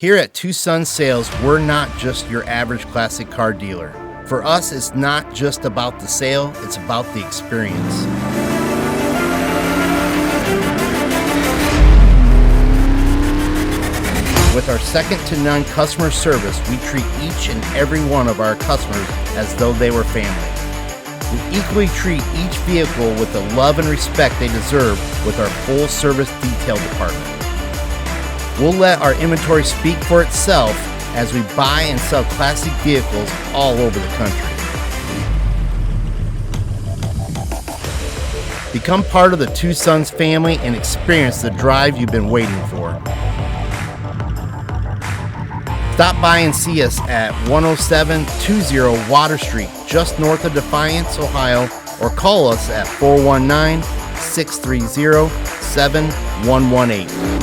Here at Two Sons Sales, we're not just your average classic car dealer. For us, it's not just about the sale, it's about the experience. With our second-to-none customer service, we treat each and every one of our customers as though they were family. We equally treat each vehicle with the love and respect they deserve with our full-service detail department. We'll let our inventory speak for itself as we buy and sell classic vehicles all over the country. Become part of the Two Sons family and experience the drive you've been waiting for. Stop by and see us at 10720 Water Street, just north of Defiance, Ohio, or call us at 419-630-7118.